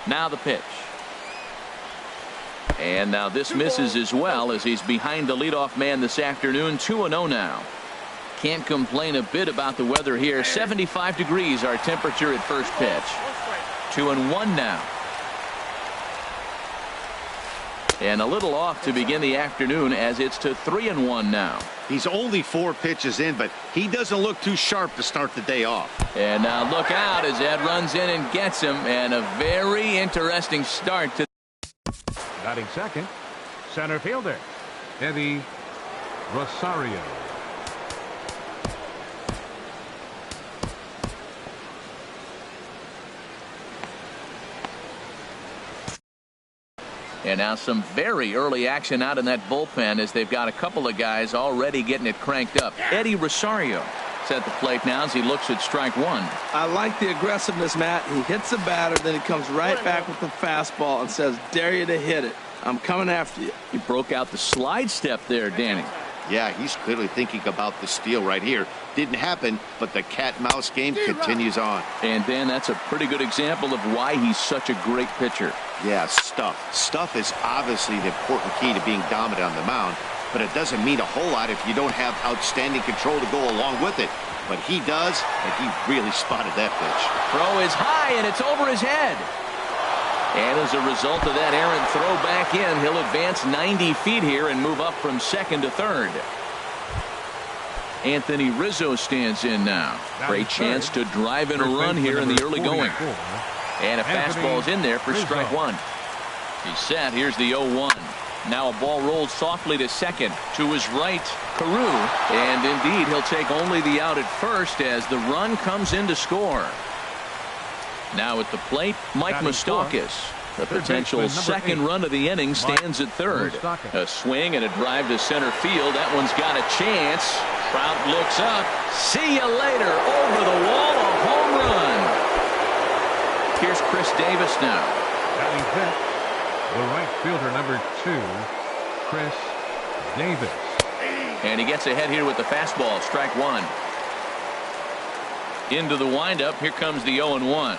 Now the pitch. And now this misses as well, as he's behind the leadoff man this afternoon. 2-0 now. Can't complain a bit about the weather here. 75 degrees our temperature at first pitch. 2-1 now. And a little off to begin the afternoon, as it's to 3-1 now. He's only 4 pitches in, but he doesn't look too sharp to start the day off. And now look out as Ed runs in and gets him, and a very interesting start to. Batting second, center fielder Eddie Rosario. And now some very early action out in that bullpen, as they've got a couple of guys already getting it cranked up. Eddie Rosario is at the plate now as he looks at strike one. I like the aggressiveness, Matt. He hits the batter, then he comes right back with the fastball and says, dare you to hit it. I'm coming after you. He broke out the slide step there, Danny. Yeah, he's clearly thinking about the steal right here. Didn't happen, but the cat-mouse game continues on. And Dan, that's a pretty good example of why he's such a great pitcher. Yeah, stuff. Stuff is obviously the important key to being dominant on the mound, but it doesn't mean a whole lot if you don't have outstanding control to go along with it. But he does, and he really spotted that pitch. Throw is high, and it's over his head. And as a result of that errant throw back in, he'll advance 90 feet here and move up from second to third. Anthony Rizzo stands in now. Great chance to drive in a run here in the early going. And a fastball's in there for strike one. He's set. Here's the 0-1. Now a ball rolled softly to second. To his right, Carew. And indeed, he'll take only the out at first as the run comes in to score. Now at the plate, Mike Moustakas. The potential second run of the inning stands at third. A swing and a drive to center field. That one's got a chance. Trout looks up. See you later. Over the wall, a home run. Here's Chris Davis now. Batting fifth, the right fielder, number 2, Chris Davis. And he gets ahead here with the fastball. Strike one. Into the windup. Here comes the 0-1.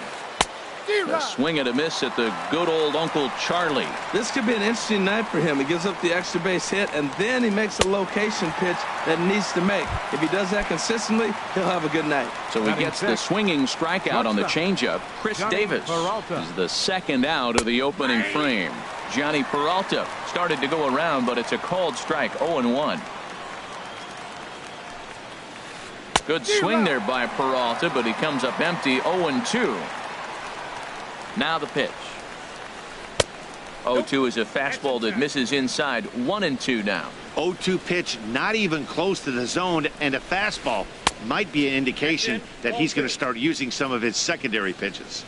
A swing and a miss at the good old Uncle Charlie. This could be an interesting night for him. He gives up the extra base hit, and then he makes a location pitch that he needs to make. If he does that consistently, he'll have a good night. So he gets the swinging strikeout on the changeup. Chris Davis is the second out of the opening frame. Johnny Peralta started to go around, but it's a called strike. 0-1. Good swing there by Peralta, but he comes up empty. 0-2. Now the pitch. 0-2 is a fastball that misses inside. 1-2 now. 0-2 pitch, not even close to the zone, and a fastball might be an indication that he's going to start using some of his secondary pitches.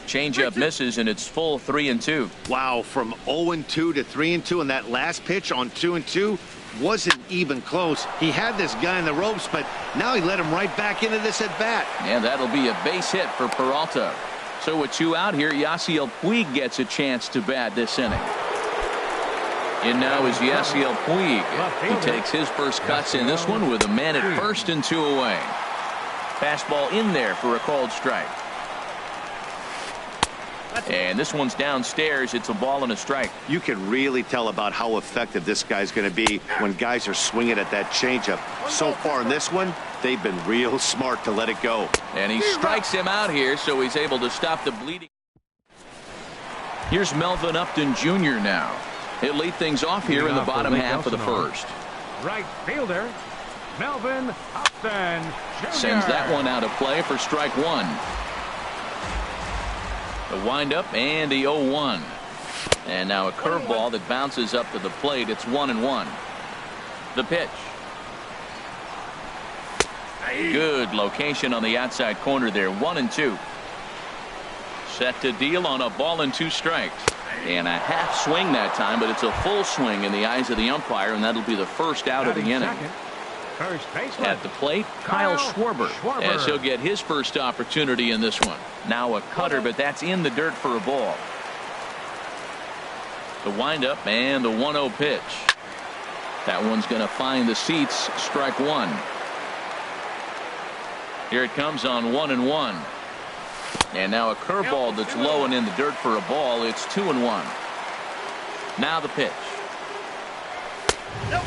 Changeup misses, and it's full 3-2. Wow, from 0-2 to 3-2, and that last pitch on 2-2 wasn't even close. He had this guy in the ropes, but now he let him right back into this at bat. And that'll be a base hit for Peralta. So with 2 out here, Yasiel Puig gets a chance to bat this inning. In now is Yasiel Puig. He takes his first cuts in this one with a man at first and 2 away. Fastball in there for a called strike. And this one's downstairs. It's a ball and a strike. You can really tell about how effective this guy's going to be when guys are swinging at that changeup. So far in this one, they've been real smart to let it go. And he strikes him out here, so he's able to stop the bleeding. Here's Melvin Upton Jr. now. He'll lead things off here in the bottom half of the first. Right fielder, Melvin Upton Jr. Sends that one out of play for strike one. The windup and the 0-1. And now a curveball that bounces up to the plate. It's 1-1. The pitch. Good location on the outside corner there. 1-2. Set to deal on a ball and 2 strikes. And a half swing that time, but it's a full swing in the eyes of the umpire, and that'll be the first out of the inning. At the plate, Kyle Schwarber, as he'll get his first opportunity in this one. Now a cutter, but that's in the dirt for a ball. The windup and the 1-0 pitch. That one's going to find the seats. Strike one. Here it comes on 1-1. And now a curveball that's low and in the dirt for a ball. It's 2-1. Now the pitch.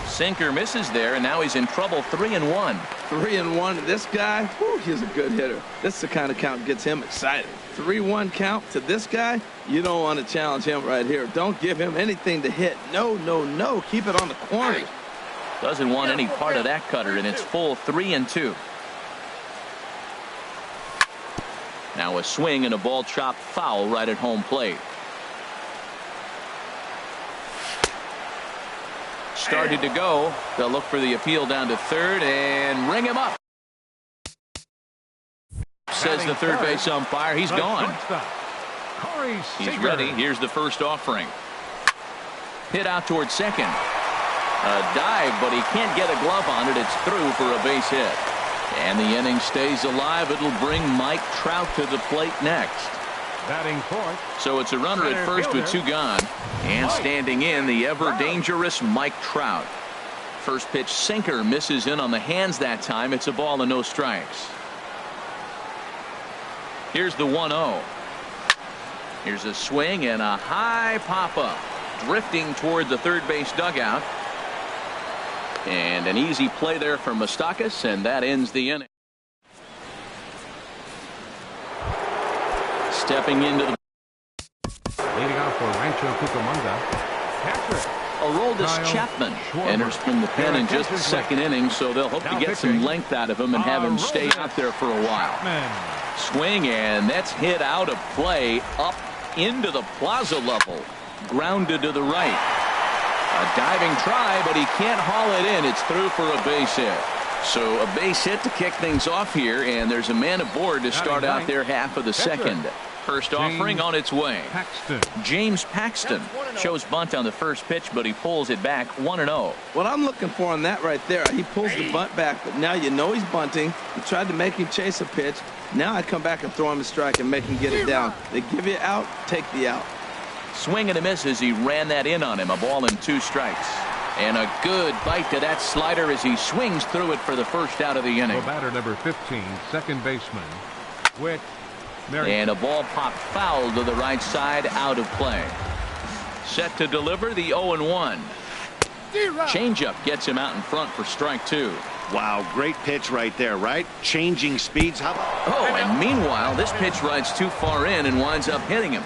Sinker misses there, and now he's in trouble. 3-1. 3-1. This guy, whew, he's a good hitter. This is the kind of count gets him excited. 3-1 count to this guy. You don't want to challenge him right here. Don't give him anything to hit. No, no, no. Keep it on the corner. Doesn't want any part of that cutter, and it's full 3-2. Now a swing and a ball chopped foul right at home plate. Started to go. They'll look for the appeal down to third and ring him up. Says the third base umpire. He's gone. He's ready. Here's the first offering. Hit out towards second. A dive, but he can't get a glove on it. It's through for a base hit. And the inning stays alive. It'll bring Mike Trout to the plate next. Batting fourth. So it's a runner at first with two gone. And standing in, the ever-dangerous Mike Trout. First pitch sinker misses in on the hands that time. It's a ball and no strikes. Here's the 1-0. Here's a swing and a high pop-up. Drifting toward the third base dugout. And an easy play there for Moustakas, and that ends the inning. Stepping into the leading off for Rancho Cucamonga, Patrick. Aroldis Chapman enters from the pen in just the second inning, so they'll hope to get some length out of him and have him stay out there for a while. Swing, and that's hit out of play up into the plaza level. Grounded to the right. A diving try, but he can't haul it in. It's through for a base hit. So a base hit to kick things off here, and there's a man aboard to start out their half of the second. First offering on its way. James Paxton shows bunt on the first pitch, but he pulls it back 1-0. What I'm looking for on that right there, he pulls the bunt back, but now you know he's bunting. You tried to make him chase a pitch. Now I come back and throw him a strike and make him get it down. They give you out, take the out. Swing and a miss as he ran that in on him. A ball and 2 strikes. And a good bite to that slider as he swings through it for the first out of the inning. Batter number 15, second baseman, Whit. And a ball popped foul to the right side, out of play. Set to deliver the 0-1. Changeup gets him out in front for strike 2. Wow, great pitch right there, right? Changing speeds. Oh, and meanwhile, this pitch rides too far in and winds up hitting him.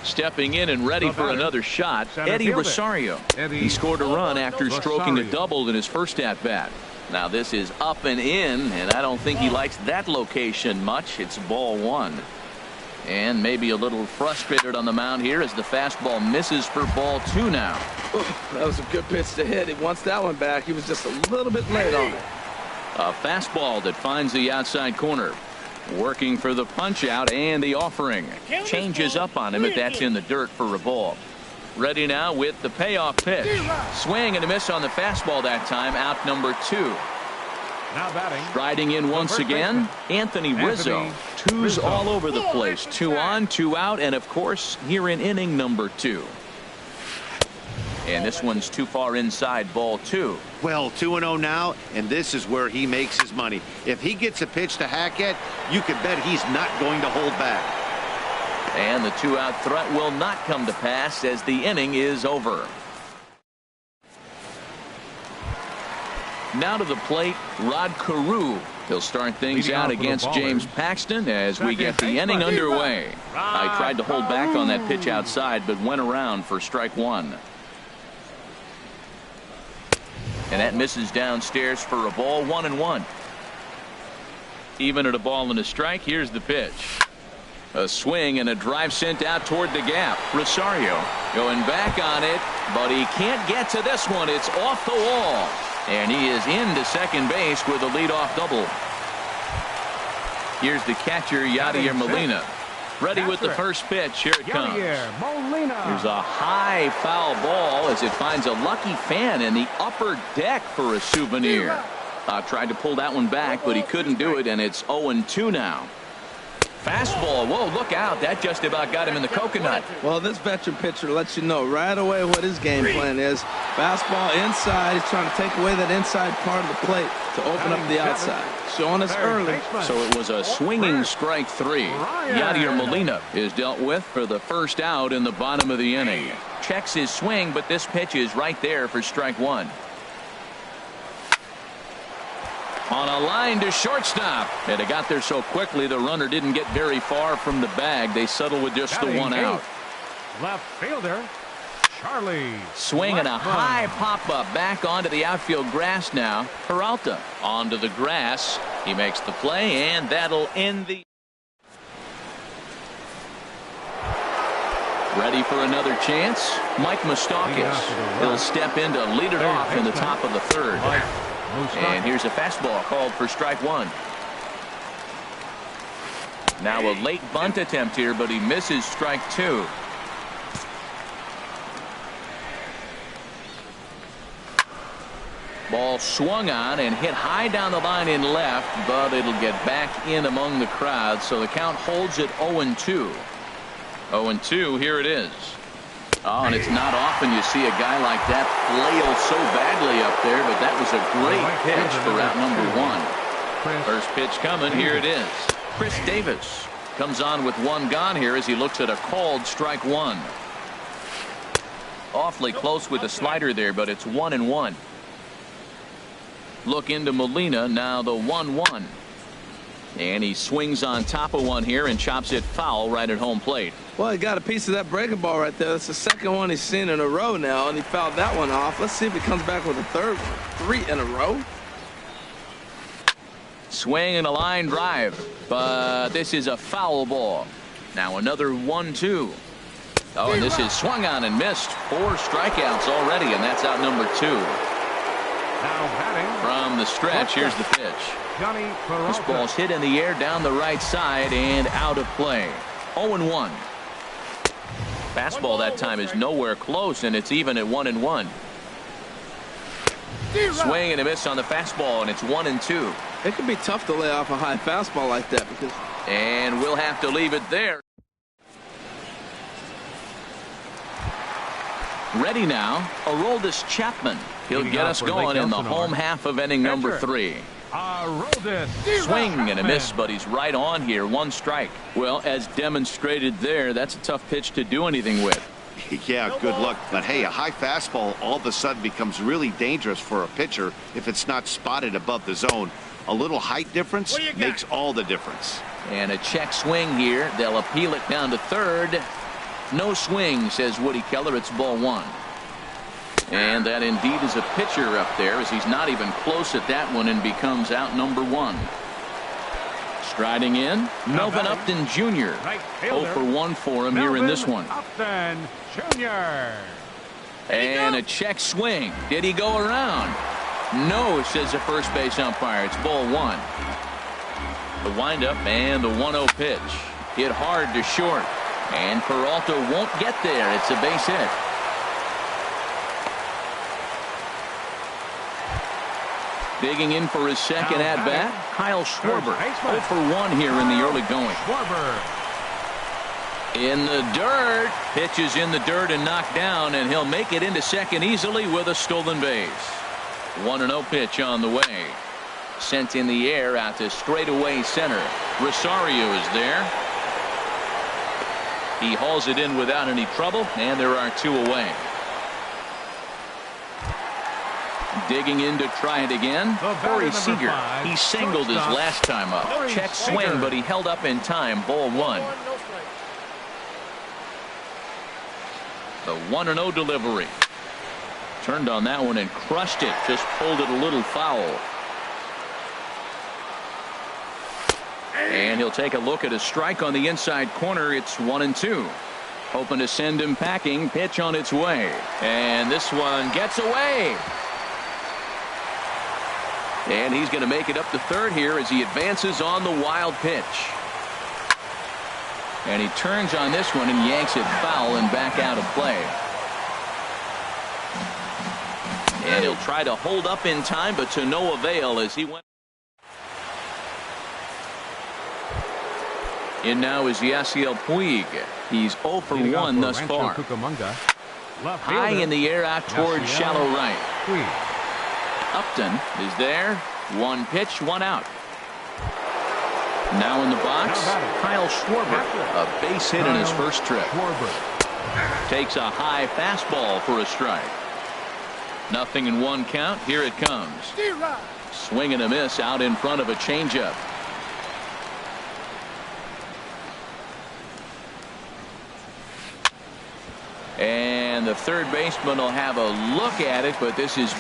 Stepping in and ready for another shot, Eddie Rosario. He scored a run after stroking a double in his first at-bat. Now this is up and in, and I don't think he likes that location much. It's ball 1. And maybe a little frustrated on the mound here as the fastball misses for ball 2 now. That was a good pitch to hit. He wants that one back. He was just a little bit late on it. A fastball that finds the outside corner. Working for the punch out and the offering. Changes up on him if that's in the dirt for a ball. Ready now with the payoff pitch. Swing and a miss on the fastball that time. Out number 2. Now batting. Striding in once again, Anthony Rizzo. Twos all over the place. 2 on, 2 out, and of course here in inning number 2. And this one's too far inside, ball 2. Well, 2-0 now, and this is where he makes his money. If he gets a pitch to hack at, you can bet he's not going to hold back. And the 2-out threat will not come to pass as the inning is over. Now to the plate, Rod Carew. He'll start things out against James Paxton as we get the inning underway. I tried to hold back on that pitch outside, but went around for strike 1. And that misses downstairs for a ball. 1-1. Even at a ball and a strike. Here's the pitch. A swing and a drive sent out toward the gap. Rosario going back on it, but he can't get to this one. It's off the wall. And he is into second base with a leadoff double. Here's the catcher, Yadier Molina. Ready with the first pitch. Here it comes. Here's a high foul ball as it finds a lucky fan in the upper deck for a souvenir. Tried to pull that one back, but he couldn't do it, and it's 0-2 now. Fastball. Whoa, look out. That just about got him in the coconut. Well, this veteran pitcher lets you know right away what his game plan is. Fastball inside. He's trying to take away that inside part of the plate to open up the outside. Showing us early. So it was a swinging strike 3. Yadier Molina is dealt with for the first out in the bottom of the inning. Checks his swing, but this pitch is right there for strike 1. On a line to shortstop. And it got there so quickly the runner didn't get very far from the bag. They settle with just the 1 out. Left fielder, Charlie. Swinging a high pop-up back onto the outfield grass now. Peralta onto the grass. He makes the play, and that'll end the... Ready for another chance? Mike Moustakas. He'll step in to lead it off in the top of the 3rd. And here's a fastball called for strike 1. Now a late bunt attempt here, but he misses strike 2. Ball swung on and hit high down the line in left, but it'll get back in among the crowd, so the count holds at 0-2. 0-2, here it is. Oh, and it's not often you see a guy like that flail so badly up there, but that was a great pitch for out number 1. First pitch coming, here it is. Chris Davis comes on with 1 gone here as he looks at a called strike 1. Awfully close with the slider there, but it's 1-1. Look into Molina, now the 1-1. And he swings on top of one here and chops it foul right at home plate. Well, he got a piece of that breaking ball right there. That's the second one he's seen in a row now, and he fouled that one off. Let's see if he comes back with a third one. 3 in a row. Swing and a line drive, but this is a foul ball. Now another 1-2. Oh, and this is swung on and missed. 4 strikeouts already, and that's out number 2. Now batting from the stretch, here's the pitch. This ball's hit in the air down the right side and out of play. 0-1. Fastball that time is nowhere close, and it's even at 1-1. Swing and a miss on the fastball, and it's 1-2. It can be tough to lay off a high fastball like that because. And we'll have to leave it there. Ready now, Aroldis Chapman. He'll get us going in the home half of inning number 3. Swing and a miss, but he's right on here. 1 strike. Well, as demonstrated there, that's a tough pitch to do anything with. Yeah, good luck. But hey, a high fastball all of a sudden becomes really dangerous for a pitcher if it's not spotted above the zone. A little height difference makes all the difference. And a check swing here. They'll appeal it down to 3rd. No swing, says Woody Keller. It's ball 1. And that indeed is a pitcher up there, as he's not even close at that one and becomes out number 1. Striding in, Melvin Upton Jr. 0 for 1 for him here in this one. Upton Jr. And a check swing. Did he go around? No, says the first base umpire. It's ball 1. The windup and the 1-0 pitch. Hit hard to short. And Peralta won't get there. It's a base hit. Digging in for his second at-bat, Kyle Schwarber. 0 for 1 here in the early going. In the dirt. Pitch is in the dirt and knocked down, and he'll make it into second easily with a stolen base. 1-0 pitch on the way. Sent in the air out to straightaway center. Rosario is there. He hauls it in without any trouble, and there are 2 away. Digging in to try it again. Corey Seager. He singled his last time up. Check swing, but he held up in time. Ball 1. The 1-0 delivery. Turned on that one and crushed it. Just pulled it a little foul. And he'll take a look at a strike on the inside corner. It's 1-2. Hoping to send him packing. Pitch on its way. And this one gets away. And he's going to make it up to 3rd here as he advances on the wild pitch. And he turns on this one and yanks it foul and back out of play. And he'll try to hold up in time, but to no avail as he went. In now is Yasiel Puig. He's 0 for 1 thus far. High in the air out towards shallow right. Upton is there. One pitch, one out. Now in the box, Kyle Schwarber. A base hit in his first trip. Takes a high fastball for a strike. Nothing in 1 count. Here it comes. Swing and a miss out in front of a changeup. And the third baseman will have a look at it, but this is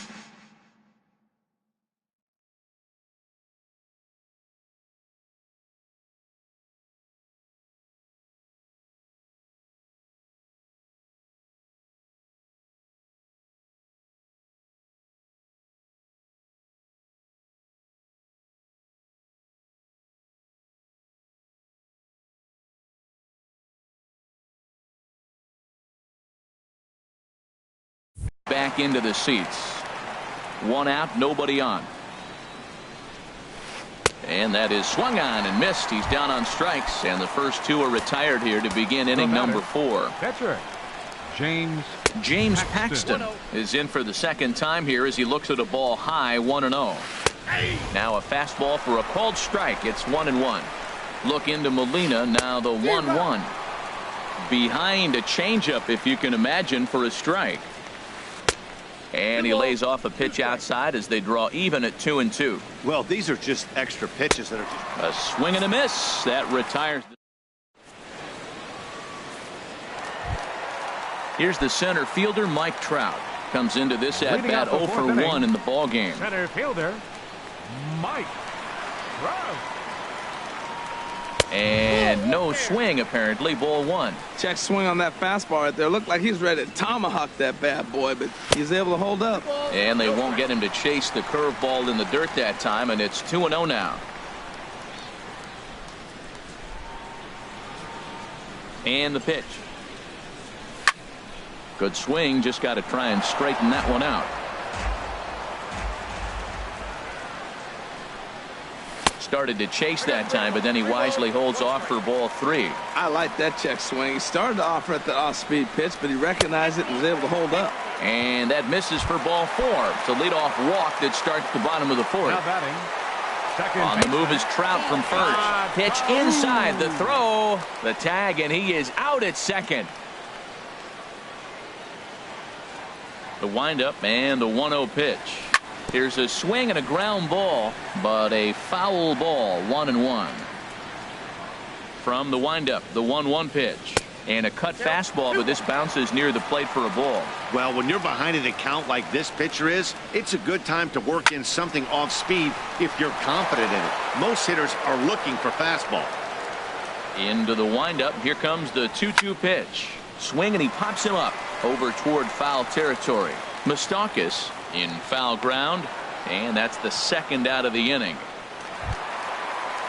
back into the seats. 1 out, nobody on. And that is swung on and missed. He's down on strikes, and the first 2 are retired here to begin inning number 4. Pitcher James Paxton is in for the second time here as he looks at a ball high, 1-0. Now a fastball for a called strike. It's 1-1. Look into Molina. Now the 1-1. Behind a changeup, if you can imagine, for a strike. And he lays off a pitch outside as they draw even at 2-2. Well, these are just extra pitches that are a swing and a miss that retires. Here's the center fielder, Mike Trout. Comes into this at bat 0 for 1 in the ball game. Center fielder Mike Trout. And no swing, apparently. Ball 1. Check swing on that fastball right there. Looked like he's ready to tomahawk that bad boy, but he's able to hold up. And they won't get him to chase the curveball in the dirt that time, and it's 2-0 now. And the pitch. Good swing. Just got to try and straighten that one out. Started to chase that time, but then he wisely holds off for ball 3. I like that check swing. He started to offer at the off-speed pitch, but he recognized it and was able to hold up. And that misses for ball 4. It's a leadoff walk that starts the bottom of the 4th. Now batting, second on the move is Trout from first. Pitch inside the throw. The tag, and he is out at second. The windup and the 1-0 pitch. Here's a swing and a ground ball, but a foul ball. 1-1. From the windup, the 1-1 pitch. And a cut fastball, but this bounces near the plate for a ball. Well, when you're behind an account like this pitcher is, it's a good time to work in something off speed if you're confident in it. Most hitters are looking for fastball. Into the windup. Here comes the 2-2 pitch. Swing, and he pops him up over toward foul territory. Moustakas in foul ground, and that's the second out of the inning.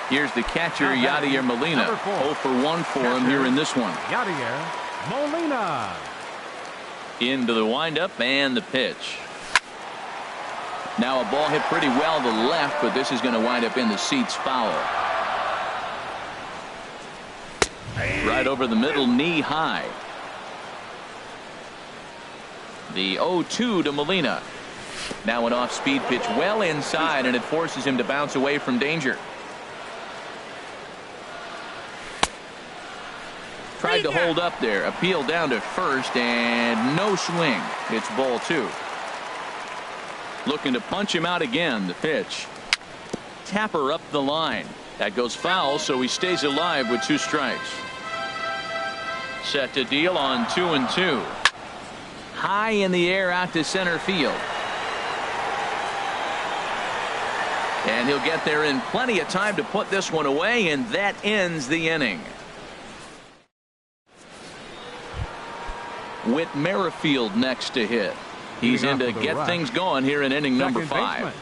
Here's the catcher, Yadier Molina. 0 for 1 for him here in this one. Yadier Molina. Into the windup and the pitch. Now a ball hit pretty well to the left, but this is going to wind up in the seats foul. Right over the middle, knee high. The 0-2 to Molina. Now an off-speed pitch well inside, and it forces him to bounce away from danger. Tried to hold up there. Appeal down to first, and no swing. It's ball 2. Looking to punch him out again. The pitch. Tapper up the line. That goes foul, so he stays alive with 2 strikes. Set to deal on 2-2. High in the air out to center field. And he'll get there in plenty of time to put this one away, and that ends the inning. Whit Merrifield next to hit. He's in to get things going here in inning number 5.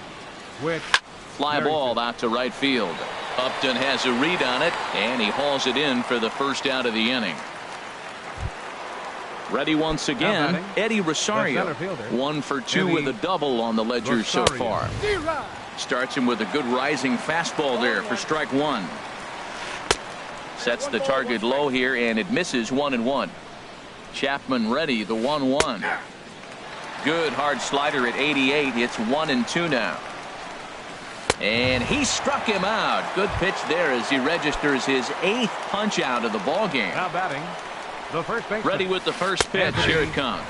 Fly ball out to right field. Upton has a read on it, and he hauls it in for the first out of the inning. Ready once again, Eddie Rosario. 1 for 2 with a double on the ledger so far. Starts him with a good rising fastball there for strike 1. Sets the target low here, and it misses 1-1. Chapman ready, the 1-1. Good hard slider at 88. It's 1-2 now. And he struck him out. Good pitch there as he registers his 8th punch out of the ball game. Now batting, the first baseman. Ready with the first pitch. Here it comes.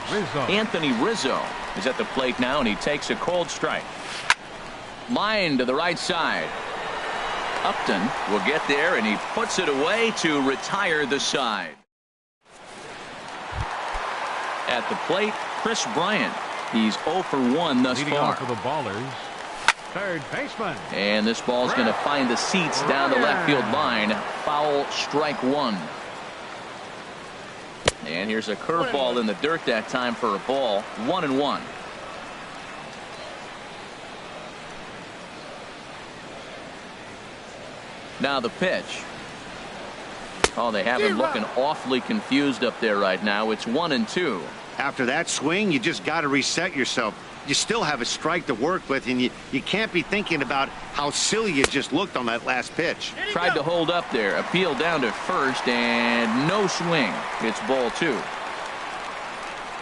Anthony Rizzo is at the plate now, and he takes a cold strike. Line to the right side. Upton will get there, and he puts it away to retire the side. At the plate, Chris Bryant. He's 0 for 1 thus Leading far. off for the Ballers, third baseman. And this ball's going to find the seats down the left field line. Foul, strike 1. And here's a curveball in the dirt that time for a ball. 1-1. Now the pitch. Oh, they have him looking awfully confused up there right now. It's 1-2. After that swing, you just got to reset yourself. You still have a strike to work with, and you can't be thinking about how silly you just looked on that last pitch. Tried to hold up there. Appeal down to first, and no swing. It's ball 2.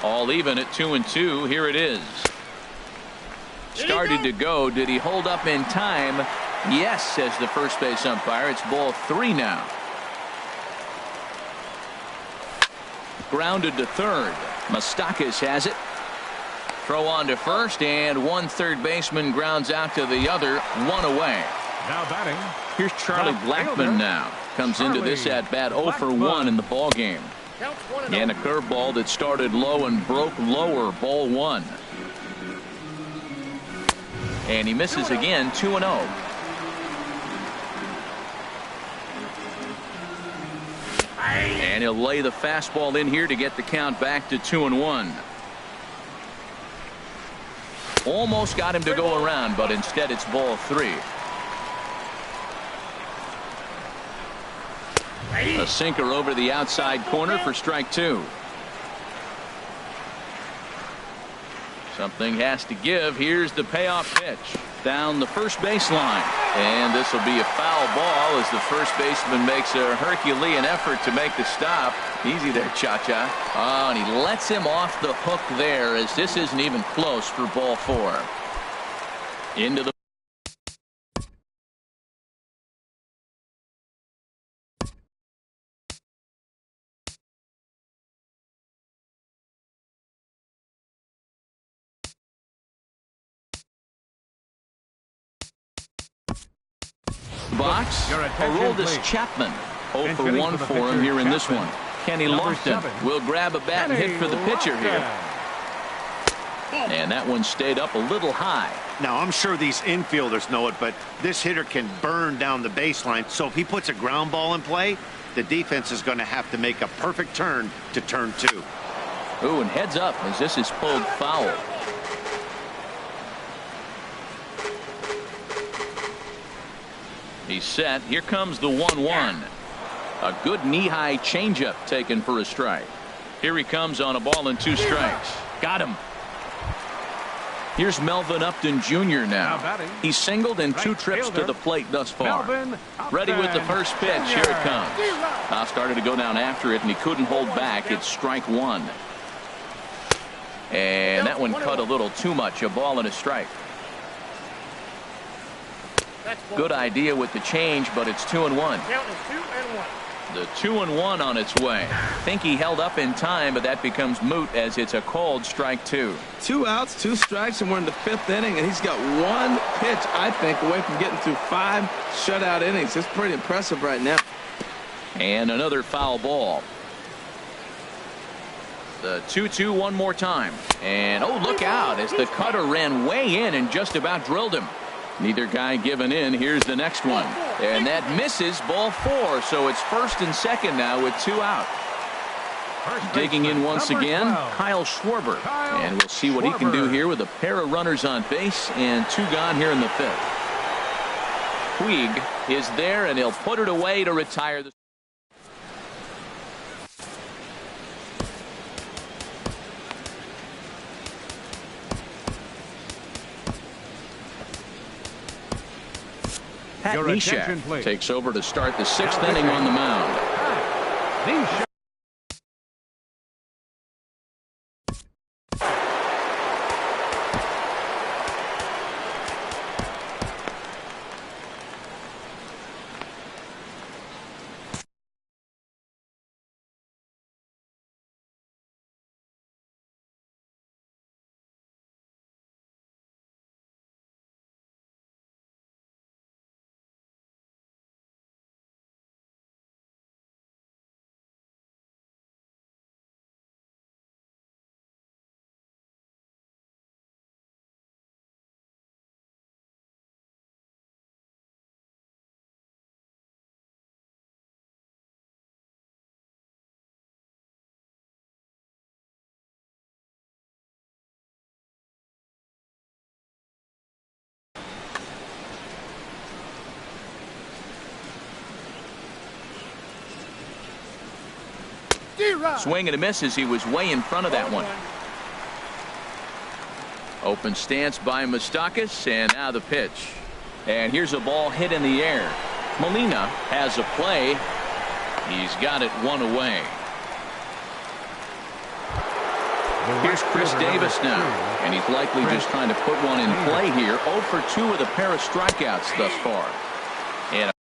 All even at 2-2. Here it is. Started to go. Did he hold up in time? Yes, says the first base umpire. It's ball 3 now. Grounded to third. Moustakas has it. Throw on to first, and one third baseman grounds out to the other. 1 away. Now batting. Here's Charlie Blackmon now. Comes into this at bat 0 for 1 in the ball game. And a curveball that started low and broke lower. Ball 1. And he misses again. 2-0. And he'll lay the fastball in here to get the count back to 2-1. Almost got him to go around, but instead it's ball 3. A sinker over the outside corner for strike 2. Something has to give. Here's the payoff pitch. Down the first baseline. And this will be a foul ball as the first baseman makes a Herculean effort to make the stop. Easy there, Cha-Cha. Oh, and he lets him off the hook there as this isn't even close for ball 4. Into the box. Aroldis Chapman 0 for 1 for him here in this one. Kenny Lofton will grab a bat and hit for the pitcher here. And that one stayed up a little high. Now, I'm sure these infielders know it, but this hitter can burn down the baseline. So if he puts a ground ball in play, the defense is going to have to make a perfect turn to turn 2. Ooh, and heads up as this is pulled foul. He's set. Here comes the 1-1. A good knee-high changeup taken for a strike. Here he comes on a ball and 2 strikes. Got him. Here's Melvin Upton Jr. now. He's singled in 2 trips to the plate thus far. Ready with the first pitch. Here it comes. Now started to go down after it, and he couldn't hold back. It's strike 1. And that one cut a little too much. A ball and a strike. Good idea with the change, but it's 2-1. The 2-1 on its way. Think he held up in time, but that becomes moot as it's a called strike 2. 2 outs, 2 strikes, and we're in the 5th inning, and he's got 1 pitch, I think, away from getting through 5 shutout innings. It's pretty impressive right now. And another foul ball. The 2-2 one more time. And, oh, look out as the cutter ran way in and just about drilled him. Neither guy giving in. Here's the next one. And that misses, ball 4. So it's first and second now with 2 out. Digging in once again, Kyle Schwarber. And we'll see what he can do here with a pair of runners on base and 2 gone here in the 5th. Puig is there, and he'll put it away to retire the. Pat Your Neshek attention, please. takes over to start the 6th inning on the mound. Neshek. Swing and a miss as he was way in front of that one. Open stance by Moustakas, and now the pitch. And here's a ball hit in the air. Molina has a play. He's got it one away. Here's Chris Davis now, and he's likely just trying to put one in play here. 0 for 2 with a pair of strikeouts thus far. And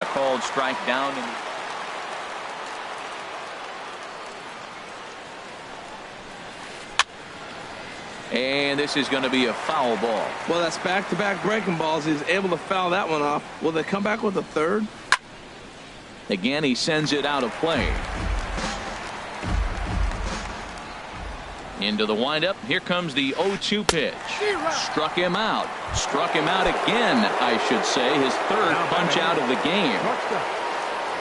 a called strike down. And this is going to be a foul ball. Well, that's back-to-back breaking balls. He's able to foul that one off. Will they come back with a third? Again, he sends it out of play. Into the windup. Here comes the 0-2 pitch. Struck him out. Struck him out again, I should say. His third punch out of the game.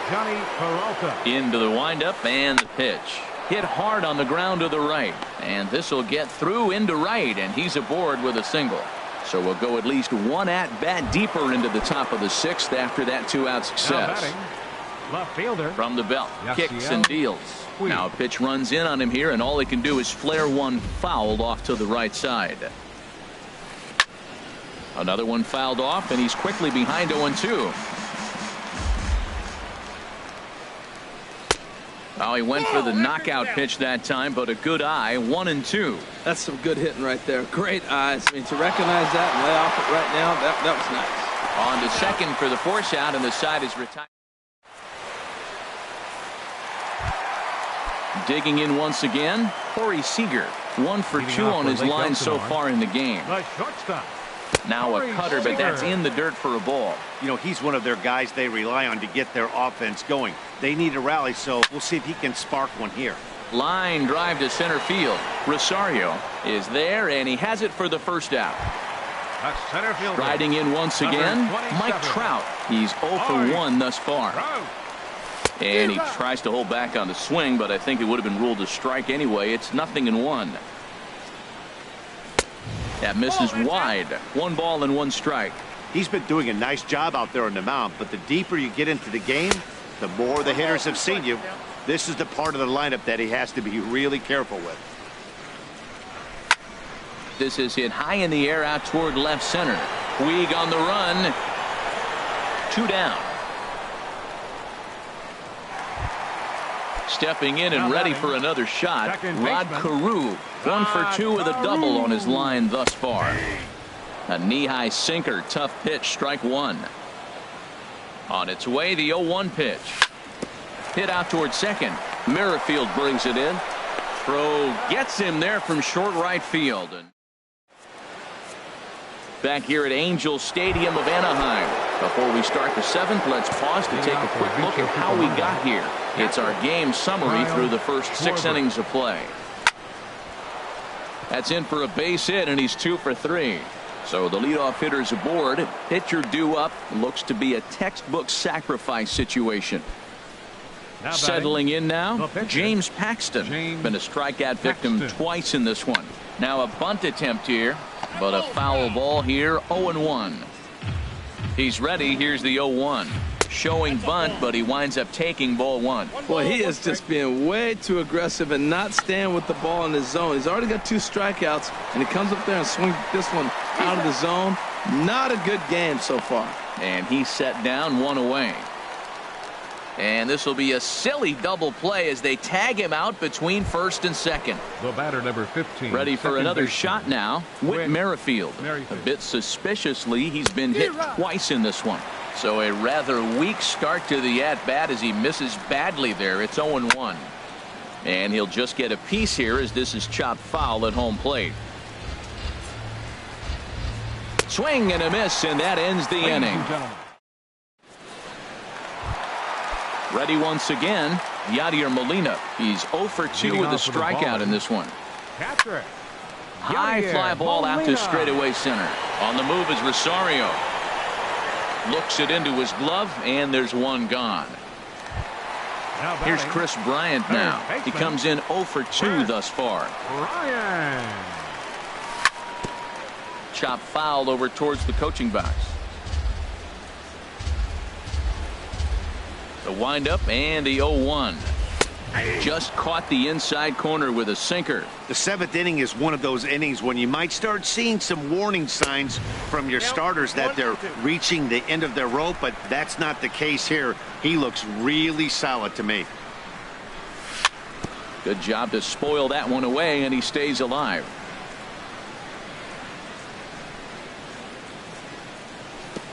Johnny Peralta. Into the windup and the pitch. Hit hard on the ground to the right. And this will get through into right, and he's aboard with a single. So we'll go at least one at-bat deeper into the top of the 6th after that 2-out success. Left fielder. From the belt. Kicks Yasiel and deals. Now a pitch runs in on him here, and all he can do is flare one fouled off to the right side. Another one fouled off, and he's quickly behind 0-2. Oh, he went for the knockout pitch that time, but a good eye. 1-2. That's some good hitting right there. Great eyes. I mean, to recognize that and lay off it right now, that was nice. On to second for the force out, and the side is retired. Digging in once again, Corey Seager. 1 for 2 on his line so far in the game. The shortstop. Now a cutter, but that's in the dirt for a ball. You know, he's one of their guys they rely on to get their offense going. They need a rally, so we'll see if he can spark one here. Line drive to center field. Rosario is there, and he has it for the first out. Center fielder. Riding in once again, Mike Trout. He's 0 for 1 thus far. And he tries to hold back on the swing, but I think it would have been ruled a strike anyway. It's 0-1. That misses wide. 1 ball and 1 strike. He's been doing a nice job out there on the mound, but the deeper you get into the game, the more the hitters have seen you. This is the part of the lineup that he has to be really careful with. This is hit high in the air out toward left center. Puig on the run. 2 down. Stepping in and ready for another shot, Rod Carew. 1 for 2 with a double on his line thus far. A knee-high sinker, tough pitch, strike 1. On its way, the 0-1 pitch. Hit out toward second. Merrifield brings it in. Throw gets him there from short right field. Back here at Angel Stadium of Anaheim. Before we start the 7th, let's pause to take a quick look at how we got here. It's our game summary through the first 6 innings of play. That's in for a base hit, and he's 2 for 3. So the leadoff hitter's aboard. Pitcher due up. Looks to be a textbook sacrifice situation. Settling in now, James Paxton. Been a strikeout victim twice in this one. Now a bunt attempt here, but a foul ball here. 0-1. He's ready. Here's the 0-1. Showing bunt, but he winds up taking ball 1. Well, he is just being way too aggressive and not staying with the ball in his zone. He's already got 2 strikeouts, and he comes up there and swings this one out of the zone. Not a good game so far. And he's set down, one away. And this will be a silly double play as they tag him out between first and second. The batter, number 15. Ready for another baseman. shot now. Whit Merrifield. A bit suspiciously, he's been hit twice in this one. So a rather weak start to the at-bat as he misses badly there. It's 0-1. And he'll just get a piece here as this is chopped foul at home plate. Swing and a miss, and that ends the inning. Ready once again, Yadier Molina. He's 0 for 2 with a strikeout in this one. Catcher. High fly ball out to straightaway center. On the move is Rosario. Looks it into his glove, and there's one gone. Here's Chris Bryant now. He comes in 0 for 2 thus far. Bryant. Chop foul over towards the coaching box. The windup and the 0-1. Just caught the inside corner with a sinker. The 7th inning is one of those innings when you might start seeing some warning signs from your starters that they're reaching the end of their rope, but that's not the case here. He looks really solid to me. Good job to spoil that one away, and he stays alive.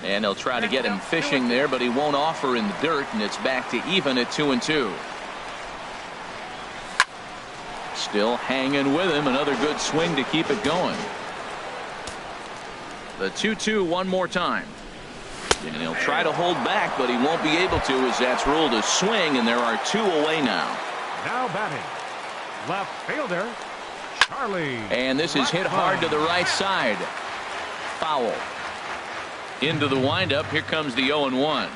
And they'll try to get him fishing there, but he won't offer in the dirt, and it's back to even at 2-2. Still hanging with him. Another good swing to keep it going. The 2-2 one more time. And he'll try to hold back, but he won't be able to as that's ruled a swing, and there are 2 away now. Now batting, left fielder, Charlie. And this is hit hard to the right side. Foul. Into the windup. Here comes the 0-1.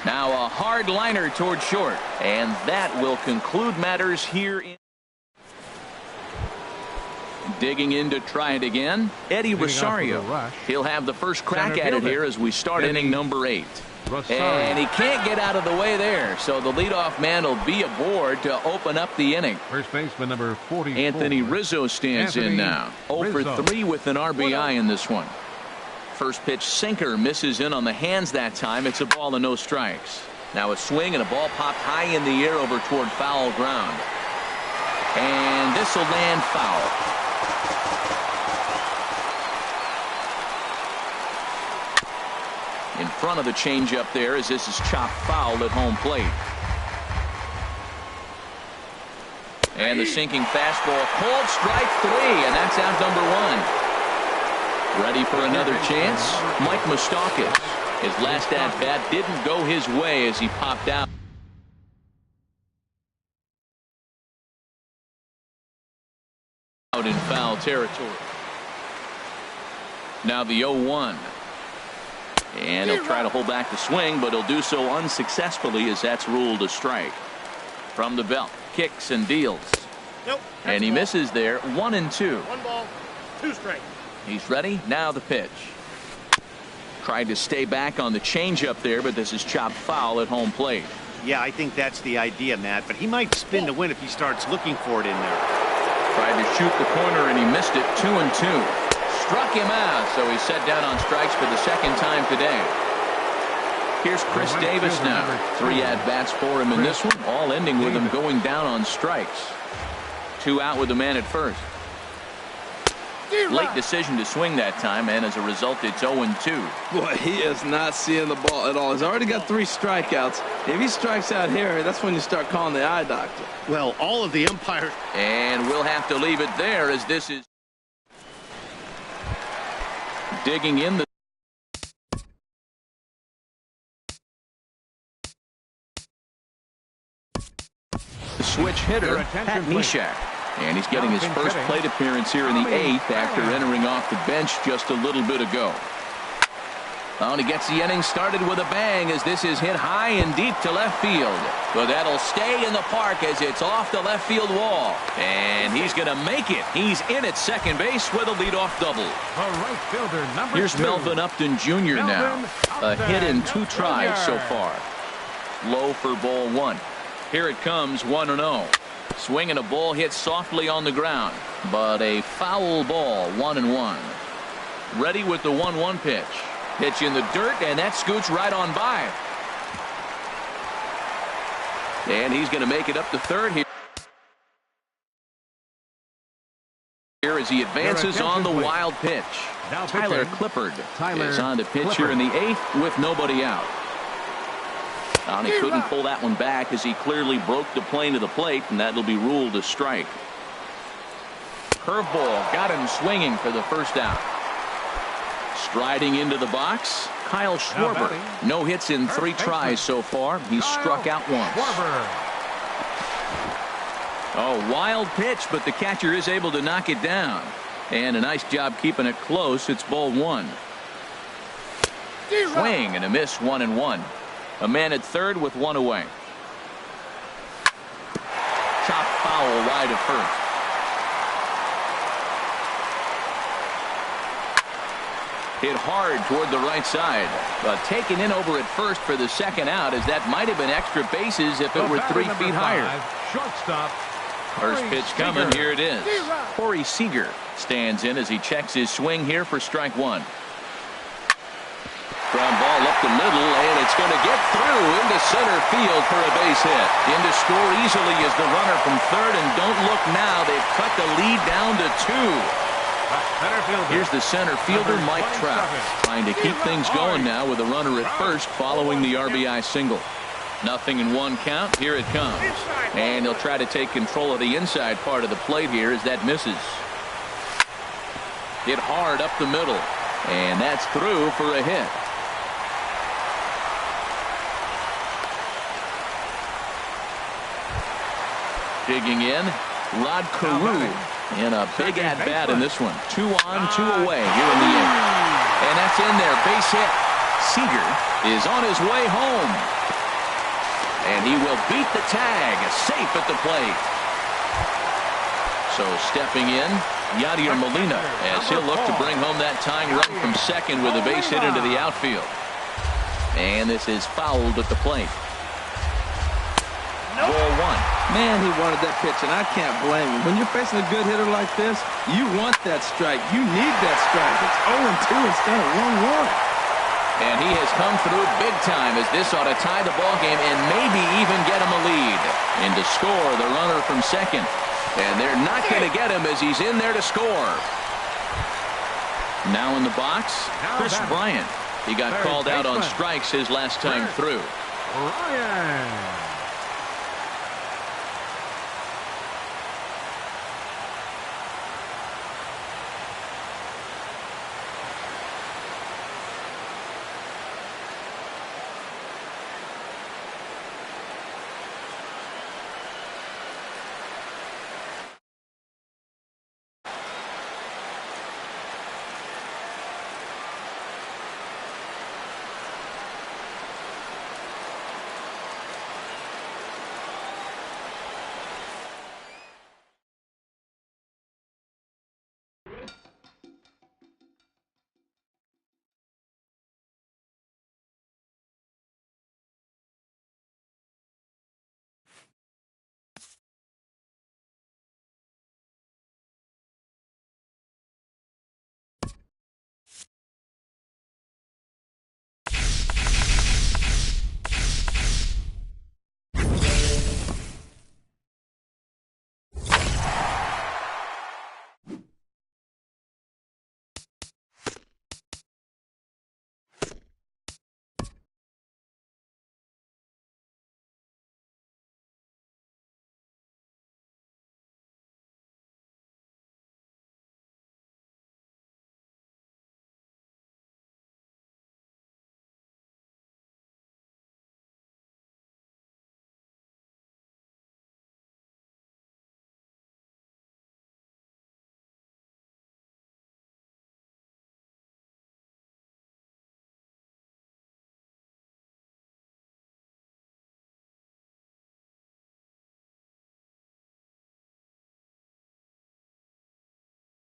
Now a hard liner toward short. And that will conclude matters here. Digging in to try it again, Eddie Rosario. He'll have the first crack at it here as we start inning number 8. And he can't get out of the way there, so the leadoff man will be aboard to open up the inning. First baseman number 44. Anthony Rizzo stands in now. 0 for 3 with an RBI in this one. First pitch sinker misses in on the hands that time. It's a ball and no strikes. Now a swing and a ball popped high in the air over toward foul ground. And this will land foul. In front of the changeup there as this is chopped foul at home plate. And the sinking fastball, called strike 3, and that's out number 1. Ready for another chance? Mike Moustakas. His last at-bat didn't go his way as he popped out. Out in foul territory. Now the 0-1. And he'll try to hold back the swing, but he'll do so unsuccessfully as that's ruled a strike. From the belt, kicks and deals. And he misses there. 1-2. 1 ball, 2 strikes. He's ready. Now the pitch. Tried to stay back on the changeup there, but this is chopped foul at home plate. Yeah, I think that's the idea, Matt, but he might spin to win if he starts looking for it in there. Tried to shoot the corner, and he missed it. 2-2. Struck him out, so he's set down on strikes for the second time today. Here's Chris Davis now. 3 at-bats for him in this one, all ending with him going down on strikes. 2 out with the man at first. Late decision to swing that time, and as a result, it's 0-2. Boy, he is not seeing the ball at all. He's already got 3 strikeouts. If he strikes out here, that's when you start calling the eye doctor. Well, all of the umpires. And we'll have to leave it there as this is digging in the switch hitter, Pat Neshek. And he's getting his first plate appearance here in the 8th after entering off the bench just a little bit ago. Oh, and he gets the inning started with a bang as this is hit high and deep to left field. But that'll stay in the park as it's off the left field wall. And he's going to make it. He's in at second base with a leadoff double. Right fielder, number Here's 2. Mlb17 Jr. now. A hit in 2 tries so far. Low for ball 1. Here it comes, 1-0. Swinging a ball hit softly on the ground, but a foul ball, 1-1. Ready with the 1-1 pitch. Pitch in the dirt, and that scoots right on by. And he's going to make it up to third here. As he advances on the wild pitch. Tyler Clippard is on to pitch here in the 8th with nobody out. And he couldn't pull that one back as he clearly broke the plane to the plate, and that'll be ruled a strike. Curveball got him swinging for the first out. Striding into the box, Kyle Schwarber. No hits in 3 tries so far. He's struck out once. Oh, wild pitch, but the catcher is able to knock it down. And a nice job keeping it close. It's ball 1. Swing and a miss, 1-1. A man at third with 1 away. Chop foul wide of first. Hit hard toward the right side, but taken in over at first for the second out, as that might have been extra bases if it were 3 feet higher. Shortstop. First pitch coming. Here it is. Corey Seager stands in as he checks his swing here for strike 1. Ground ball up the middle, and it's going to get through into center field for a base hit. In to score easily is the runner from third, and don't look now. They've cut the lead down to 2. Here's the center fielder, Mike Trout, trying to keep things going now with a runner at first following the RBI single. 0-1 count. Here it comes. And he'll try to take control of the inside part of the plate here as that misses. Hit hard up the middle. And that's through for a hit. Digging in, Rod Carew. And a big at-bat in this one. 2 on, 2 away here in the 8th. And that's in there. Base hit. Seager is on his way home. And he will beat the tag. Safe at the plate. So stepping in, Yadier Molina, as he'll look to bring home that tying run from second with a base hit into the outfield. And this is fouled at the plate. Ball 1. Man, he wanted that pitch, and I can't blame him. When you're facing a good hitter like this, you want that strike. You need that strike. It's 0-2 instead of 1-1. And he has come through big time, as this ought to tie the ball game and maybe even get him a lead. And to score, the runner from second. And they're not going to get him as he's in there to score. Now in the box, Chris Bryant. He got called out on strikes his last time through. Bryant.